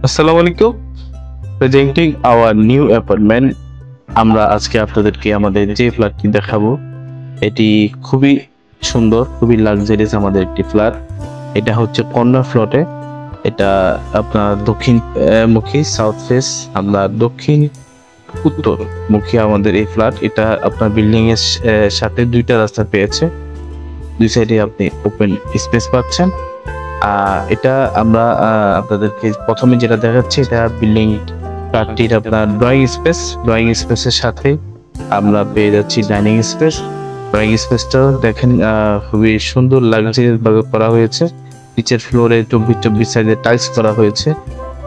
আসসালামু আলাইকুম। Presenting our new apartment. আমরা আজকে আপনাদেরকে আমাদের যে ফ্ল্যাটটি দেখাবো, এটি খুবই সুন্দর, খুবই লাক্সারিয়াস আমাদের একটি ফ্ল্যাট। এটা হচ্ছে কর্নার ফ্লটে। এটা আপনার দক্ষিণ মুখী, সাউথ ফেস। আমরা দক্ষিণ উত্তর মুখী আমাদের এই ফ্ল্যাট। এটা আপনার বিল্ডিং এর সাথে দুইটা রাস্তা পেয়েছে। দুই সাইডে আপনি ওপেন স্পেস পাচ্ছেন। এটা আমরা আপনাদেরকে প্রথমে যেটা দেখাচ্ছি, এটা বিল্ডিং ফ্ল্যাটটির আপনার ড্রয়িং স্পেসের সাথে আমরা পেয়ে যাচ্ছি ডাইনিং স্পেস। ড্রয়িং স্পেসটাও দেখেন খুবই সুন্দর লাক্সারিয়াস ভাবে করা হয়েছে। নিচের ফ্লোরে 24 সাইডে টাইলস করা হয়েছে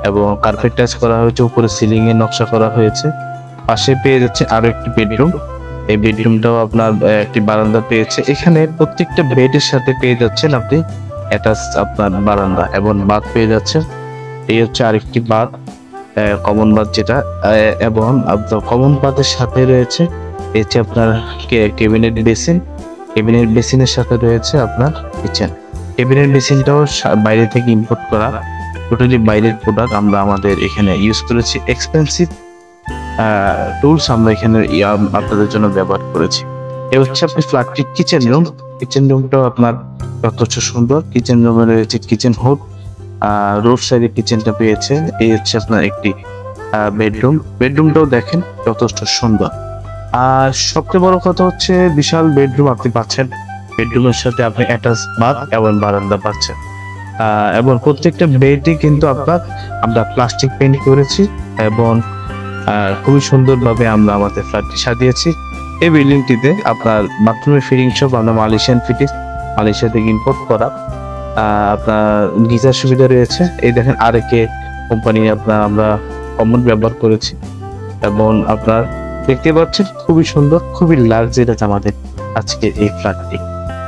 এবং কার্পেট টাইলস করা হয়েছে। উপরে সিলিং এ নকশা করা হয়েছে। পাশে পেয়ে যাচ্ছে আরো একটি বেডরুম। এই বেডরুমটাও আপনার একটি বারান্দা পেয়েছে। এখানে প্রত্যেকটা বেডের সাথে পেয়ে যাচ্ছেন আপনি অ্যাটাচ আপনার বারান্দা এবং বাথ পেয়ে যাচ্ছেন। এই হচ্ছে আরেকটি বাথ, কমন বাথ যেটা, এবং আপনার কমন বাথের সাথে রয়েছে হচ্ছে আপনার ক্যাবিনেট বেসিন। ক্যাবিনেট বেসিনের সাথে রয়েছে আপনার কিচেন। ক্যাবিনেট বেসিনটাও বাইরে থেকে ইম্পোর্ট করা, টোটালি বাইরের প্রোডাক্ট। আমরা আমাদের এখানে ইউজ করেছি এক্সপেন্সিভ টুলস, আমরা এখানে আপনাদের জন্য ব্যবহার করেছি। এই হচ্ছে আপনি ফ্ল্যাটটির কিচেন রুম। কিচেন রুমটাও আপনার যথেষ্ট সুন্দর। কিচেন রুমে রয়েছে কিচেন হুড, রোড সাইডে কিচেনটা পেয়েছে। এই হচ্ছে আপনার একটি বেডরুমটাও দেখেন যথেষ্ট সুন্দর। আর সবচেয়ে বড় কথা হচ্ছে বিশাল বেডরুম আপনি পাচ্ছেন। বেডরুমের সাথে আপনি অ্যাটাচ বাথ এবং বারান্দা পাচ্ছেন। এবং প্রত্যেকটা বেডে কিন্তু আমরা প্লাস্টিক পেইন্ট করেছি এবং খুবই সুন্দরভাবে আমরা আমাদের ফ্ল্যাটটি সাজিয়েছি। এই বিল্ডিংটিতে আপনার বাথরুমের ফিটিং সব আমরা মালয়েশিয়া থেকে ইম্পোর্ট করা। আপনার গিজার সুবিধা রয়েছে। এই দেখেন আরকে কোম্পানি আমরা কমন ব্যবহার করেছি এবং আপনার দেখতে পাচ্ছেন খুবই সুন্দর, খুবই লাক্সারিয়াস আমাদের আজকে এই ফ্ল্যাটটি।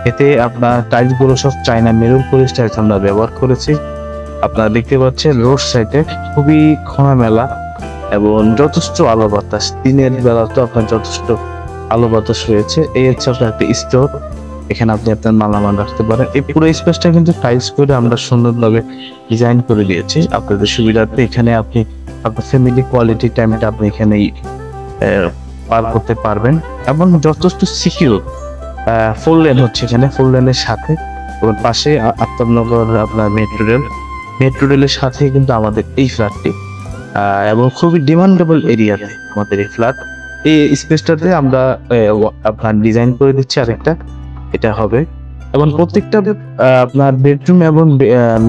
এতে আপনার টাইলস গুলো সব চায়না মেরুন পলিশ টাইলস আমরা ব্যবহার করেছি। আপনারা দেখতে পাচ্ছেন রোড সাইডে খুবই খোলামেলা এবং যথেষ্ট আলো বাতাস। দিনের বেলা তো আপনার যথেষ্ট আলো বাতাস রয়েছে। এই হচ্ছে আপনার একটা স্টোর, এখানে আপনি আপনার মালামাল রাখতে পারেন। এই পুরো স্পেসটা কিন্তু টাইলস করে আমরা সুন্দরভাবে ডিজাইন করে দিয়েছি আপনাদের সুবিধার্থে। এখানে আপনি আপনার ফ্যামিলি কোয়ালিটি টাইমটা আপনি এখানেই পার করতে পারবেন এবং যথেষ্ট সিকিউর। 4 লেন হচ্ছে এখানে, 4 লেনের সাথে এবং পাশে আফতাবনগর আপনার মেট্রো রেলের সাথে কিন্তু আমাদের এই ফ্ল্যাটটি, এবং খুবই ডিমান্ডেবল এরিয়াতে আমাদের এই ফ্ল্যাট। এই স্পেসটাতে আমরা আপনার ডিজাইন করে দিচ্ছি আরেকটা, এটা হবে। এবং প্রত্যেকটা আপনার বেডরুম এবং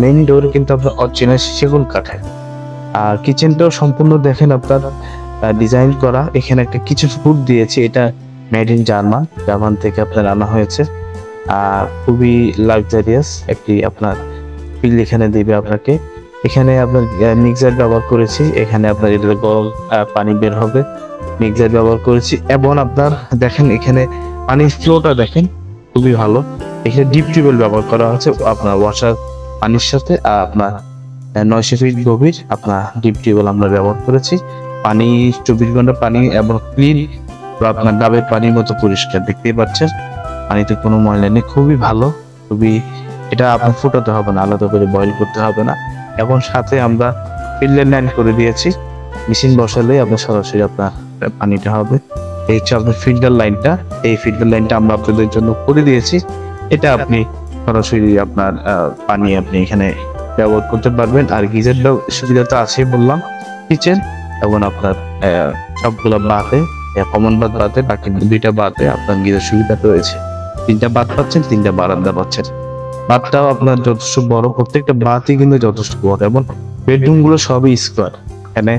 মেইন ডোর কিন্তু আপনার অরিজিনাল সেগুন কাঠের। আর কিচেনটাও সম্পূর্ণ দেখেন আপনার ডিজাইন করা। এখানে একটা কিচেন হুড দিয়েছে, এটা মেড ইন জার্মান থেকে আপনার আনা হয়েছে। খুবই লাক্সারিয়াস একটি আপনার ফিল এখানে দিবে আপনাকে। এখানে আপনার মিক্সার ব্যবহার করেছি, এখানে আপনার এটা গরম পানি বের হবে, মিক্সার ব্যবহার করেছি। এবং আপনার দেখেন এখানে পানির ফ্লোটা দেখেন খুবই ভালো। এখানে ডিপ টিউবওয়েল ব্যবহার করা হয়েছে আপনার ওয়াশার পানির সাথে। আপনার 900 ফিট গভীর আপনার ডিপ টিউবওয়েল আমরা ব্যবহার করেছি। পানি 24 ঘন্টা পানি এবং ক্লিন, আপনার ডাবের পানির মতো পরিষ্কার। দেখতেই পাচ্ছেন পানিতে কোনো ময়লা নেই, খুবই ভালো। এটা আপনার ফুটাতে হবে না, আলাদা করে বয়েল করতে হবে না। এবং সাথে আমরা ফিল্টার লাইন করে দিয়েছি, মেশিন বসালে আপনার সরাসরি আপনার পানিটা হবে। এই হচ্ছে আপনার ফিল্টার লাইনটা। এই ফিল্টার লাইনটা আমরা আপনাদের জন্য করে দিয়েছি। এটা আপনি সরাসরি আপনার পানি আপনি এখানে ব্যবহার করতে পারবেন। আর গিজারটাও সুবিধা তো আছেই বললাম। কিচেন এবং আপনার সবগুলো বাথে, কমন বাথে বাকি 2টা বাথে আপনার গিজার সুবিধা রয়েছে। 3টা বাথ পাচ্ছেন, 3টা বারান্দা পাচ্ছেন। বাথটাও আপনার যথেষ্ট বড়, প্রত্যেকটা বাথই কিন্তু যথেষ্ট বড় এবং বেডরুম গুলো সবই স্কোয়ার। এখানে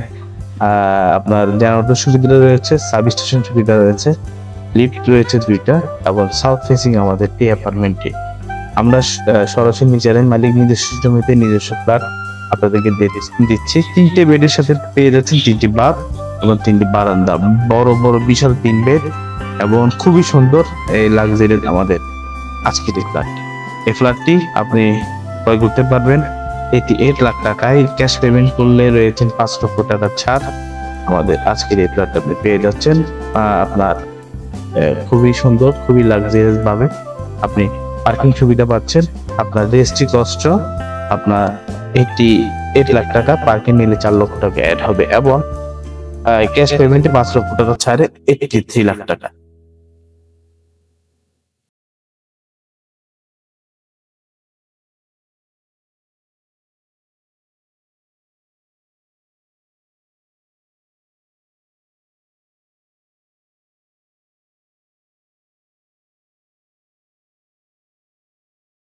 আপনার জেনারেটর সুবিধা রয়েছে, সার্ভিস স্টেশন সুবিধা রয়েছে, লিফট রয়েছে 2টা এবং সাউথ ফেসিং আমাদের এই অ্যাপার্টমেন্টে। আমরা সরাসরি নিজেরাই মালিক, নিজস্ব জমিতে নিজস্ব ফ্ল্যাট আপনাদেরকে দিচ্ছি। 3টে বেডের সাথে পেয়ে যাচ্ছেন 3টি বাথ এবং 3টি বারান্দা, বড় বড় বিশাল 3 বেড এবং খুবই সুন্দর এই লাক্সারিয়াস আমাদের আজকের এই ফ্ল্যাটটি। এই ফ্ল্যাটটি আপনি ক্রয় করতে পারবেন 88 লাখ টাকায়। ক্যাশ পেমেন্ট করলে রয়েছেন 5 লক্ষ টাকা ছাড়। আমাদের আজকের এই ফ্ল্যাটটা আপনি পেয়ে যাচ্ছেন আপনার খুবই সুন্দর, খুবই লাক্সারিয়াস ভাবে। আপনি পার্কিং সুবিধা পাচ্ছেন, আপনার রেজিস্ট্রি কস্ট আপনার 8 লাখ টাকা, পার্কিং নিলে 4 লক্ষ টাকা অ্যাড হবে এবং ক্যাশ পেমেন্টে 5 লক্ষ টাকা ছাড়ে 83 লাখ টাকা।